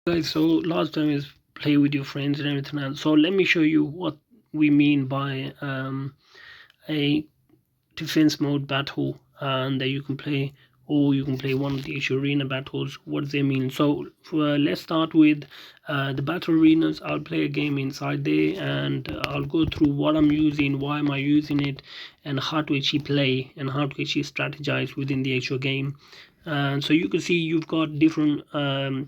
Guys, so last time is play with your friends and everything else. So let me show you what we mean by a defense mode battle, and that you can play, or you can play one of the arena battles. What does they mean? So let's start with the battle arenas. I'll play a game inside there, and I'll go through what I'm using, why am I using it, and how to actually play and how to actually strategize within the actual game. And so you can see you've got different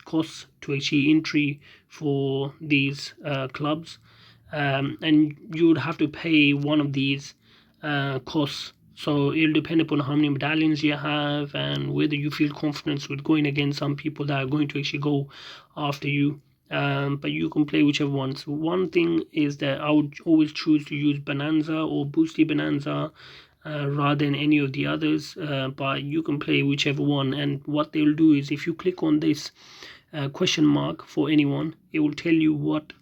costs to actually entry for these clubs, and you would have to pay one of these costs. So it'll depend upon how many medallions you have and whether you feel confidence with going against some people that are going to actually go after you. But you can play whichever one. So one thing is that I would always choose to use Bonanza or Boosty Bonanza rather than any of the others, but you can play whichever one. And what they'll do is, if you click on this question mark for anyone, it will tell you what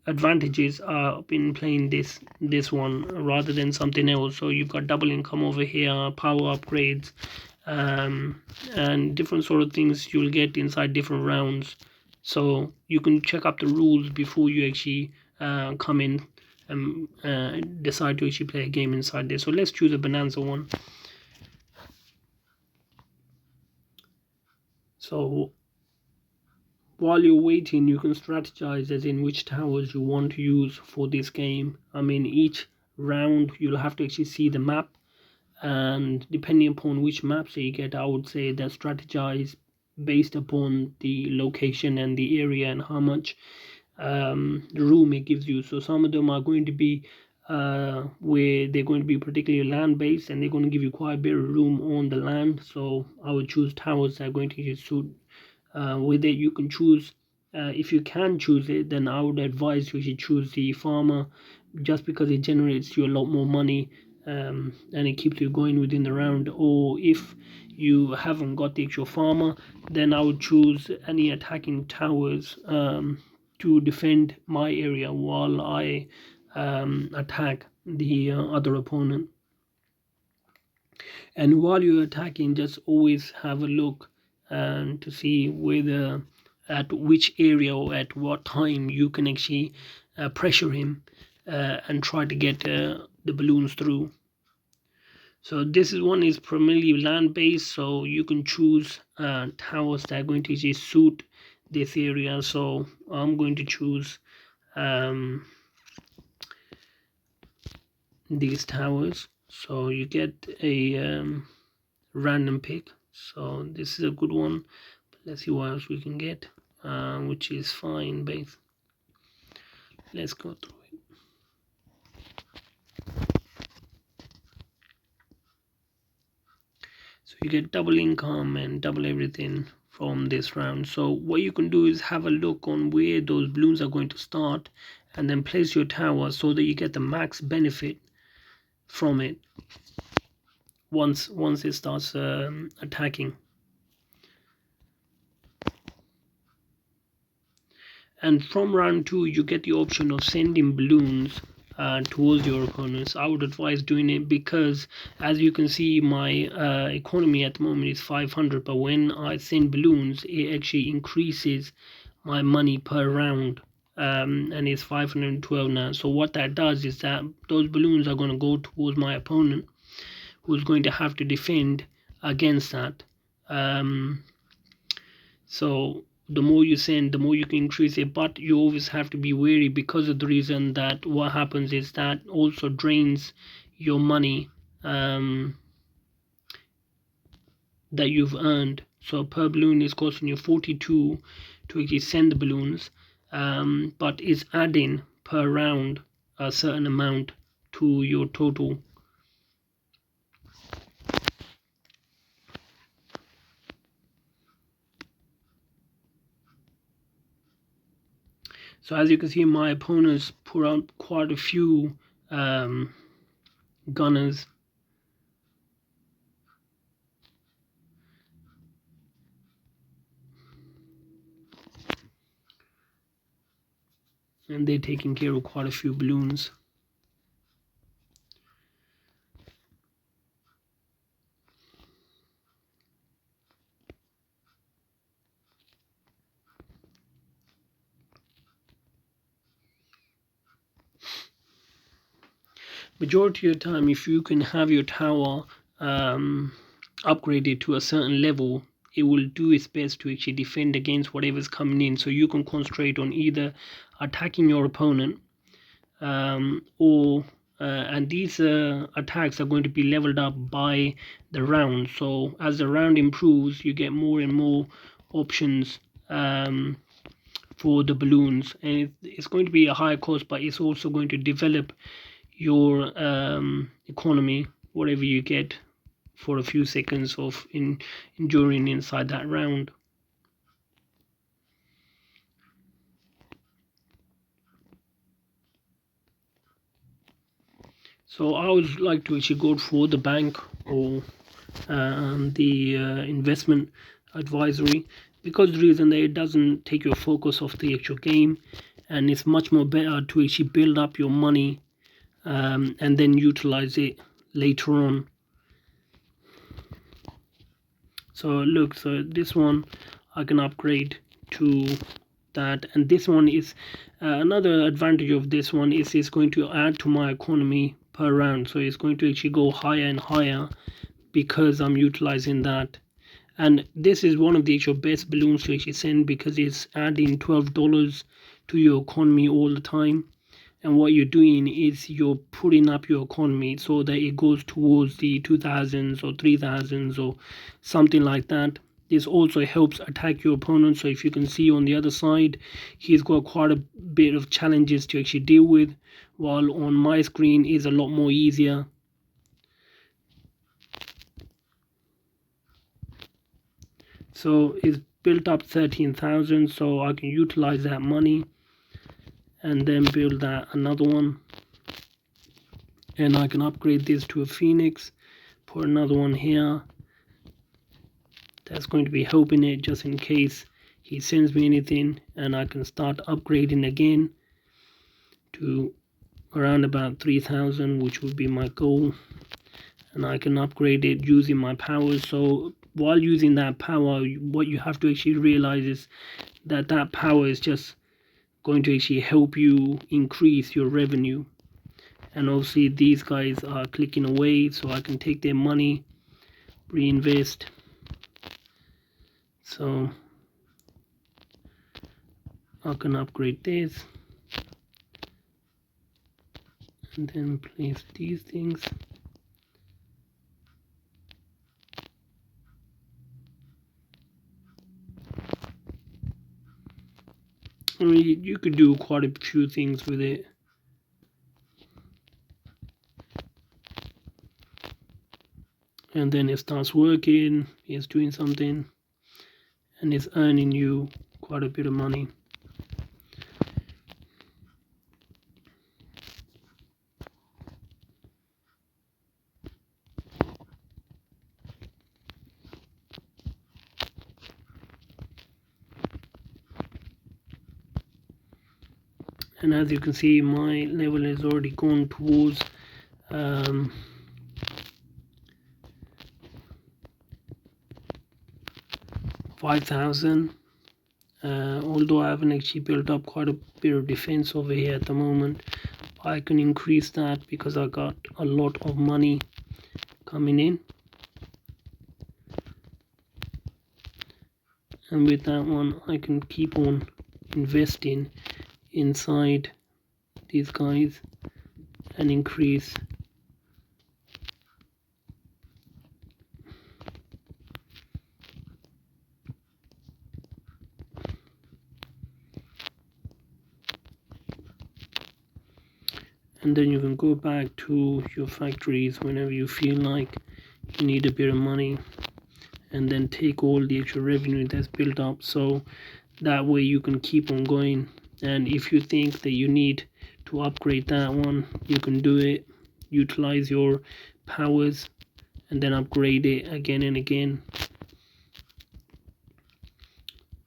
advantages are in playing this one rather than something else. So you've got double income over here, power upgrades, and different sort of things you'll get inside different rounds. So you can check up the rules before you actually come in and decide to actually play a game inside there. So let's choose a Bonanza one. So while you're waiting, you can strategize as in which towers you want to use for this game. I mean, each round you'll have to actually see the map, and depending upon which maps you get, I would say that strategize based upon the location and the area and how much room it gives you. So some of them are going to be where they're going to be particularly land based, and they're going to give you quite a bit of room on the land. So I would choose towers that are going to suit with it. You can choose, if you can choose it, then I would advise you should choose the farmer, just because it generates you a lot more money, and it keeps you going within the round. Or if you haven't got the actual farmer, then I would choose any attacking towers to defend my area while I attack the other opponent. And while you're attacking, just always have a look to see whether at which area or at what time you can actually pressure him and try to get the balloons through. So this is one is primarily land based, so you can choose towers that are going to actually suit this area. So I'm going to choose these towers. So you get a random pick. So this is a good one. But let's see what else we can get, which is fine base. Let's go through it. So you get double income and double everything from this round. So what you can do is have a look on where those balloons are going to start, and then place your tower so that you get the max benefit from it once it starts attacking. And from round 2 you get the option of sending balloons towards your opponents. I would advise doing it because, as you can see, my economy at the moment is 500, but when I send balloons it actually increases my money per round, and it's 512 now. So what that does is that those balloons are going to go towards my opponent, who's going to have to defend against that. So the more you send, the more you can increase it, but you always have to be wary, because of the reason that what happens is that also drains your money that you've earned. So per balloon is costing you 42 to actually send the balloons, but it's adding per round a certain amount to your total. So as you can see, my opponents put out quite a few gunners. And they're taking care of quite a few balloons. majority of the time, if you can have your tower upgraded to a certain level, it will do its best to actually defend against whatever's coming in. So you can concentrate on either attacking your opponent, or and these attacks are going to be leveled up by the round. So as the round improves, you get more and more options for the balloons, and it's going to be a higher cost, but it's also going to develop your economy, whatever you get for a few seconds of enduring inside that round. So I would like to actually go for the bank or the investment advisory, because the reason that it doesn't take your focus off the actual game, and it's much more better to actually build up your money and then utilize it later on. So look, so this one I can upgrade to that, and this one is another advantage of this one is it's going to add to my economy per round, so it's going to actually go higher and higher because I'm utilizing that. And this is one of the actual best balloons to actually send, because it's adding $12 to your economy all the time. And what you're doing is you're putting up your economy so that it goes towards the 2000s or 3000s or something like that. This also helps attack your opponent. So if you can see on the other side, he's got quite a bit of challenges to actually deal with, while on my screen is a lot more easier. So it's built up 13,000, so I can utilize that money and then build that another one, and I can upgrade this to a phoenix, put another one here. That's going to be helping it just in case he sends me anything, and I can start upgrading again to around about 3,000, which would be my goal, and I can upgrade it using my powers. So while using that power, what you have to actually realize is that that power is just going to actually help you increase your revenue. And obviously these guys are clicking away, so I can take their money, reinvest. So I can upgrade this and then place these things. I mean, you could do quite a few things with it. And then it starts working, it's doing something, and it's earning you quite a bit of money. And as you can see, my level has already gone towards 5,000. Although I haven't actually built up quite a bit of defense over here at the moment, I can increase that because I got a lot of money coming in. And with that one, I can keep on investing inside these guys and increase. And then you can go back to your factories whenever you feel like you need a bit of money, and then take all the extra revenue that's built up, so that way you can keep on going. And if you think that you need to upgrade that one, you can do it, utilize your powers, and then upgrade it again and again.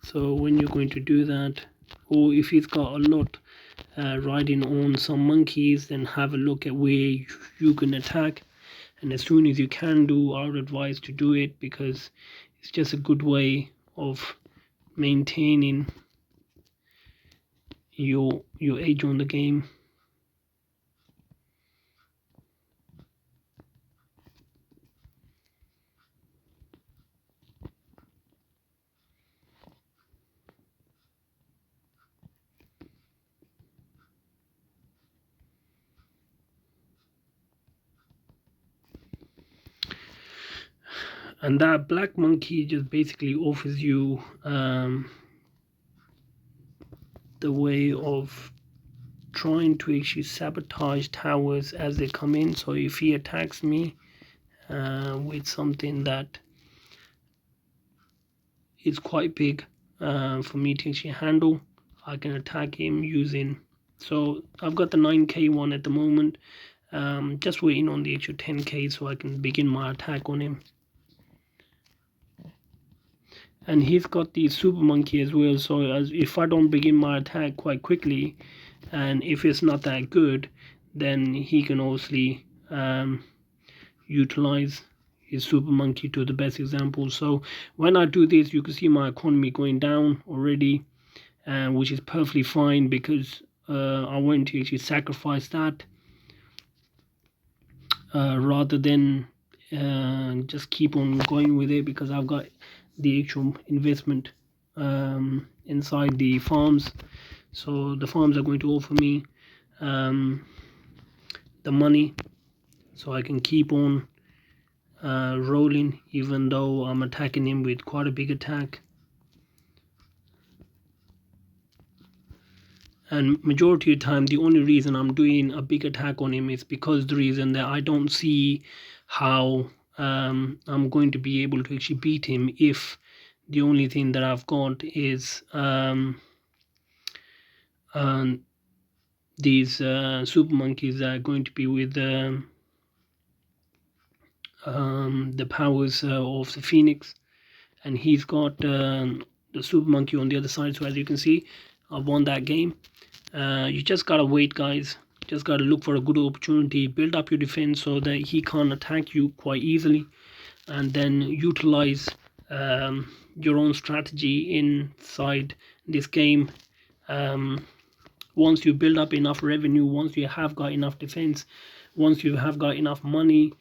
So when you're going to do that, or if it's got a lot riding on some monkeys, then have a look at where you can attack, and as soon as you can do, I would advise to do it, because it's just a good way of maintaining your edge on the game. And that black monkey just basically offers you the way of trying to actually sabotage towers as they come in. So if he attacks me with something that is quite big for me to actually handle, I can attack him using. So I've got the 9k one at the moment, just waiting on the extra 10k so I can begin my attack on him. And he's got the super monkey as well, so if I don't begin my attack quite quickly, and if it's not that good, then he can obviously utilize his super monkey to the best example. So when I do this, you can see my economy going down already, which is perfectly fine, because I want to actually sacrifice that rather than just keep on going with it, because I've got the actual investment inside the farms. So the farms are going to offer me the money, so I can keep on rolling, even though I'm attacking him with quite a big attack. And majority of the time, the only reason I'm doing a big attack on him is because the reason that I don't see how I'm going to be able to actually beat him if the only thing that I've got is these super monkeys that are going to be with the powers of the Phoenix, and he's got the super monkey on the other side. So as you can see, I've won that game. You just gotta wait, guys. Just gotta look for a good opportunity, build up your defense so that he can't attack you quite easily, and then utilize your own strategy inside this game. Once you build up enough revenue, once you have got enough defense, once you have got enough money,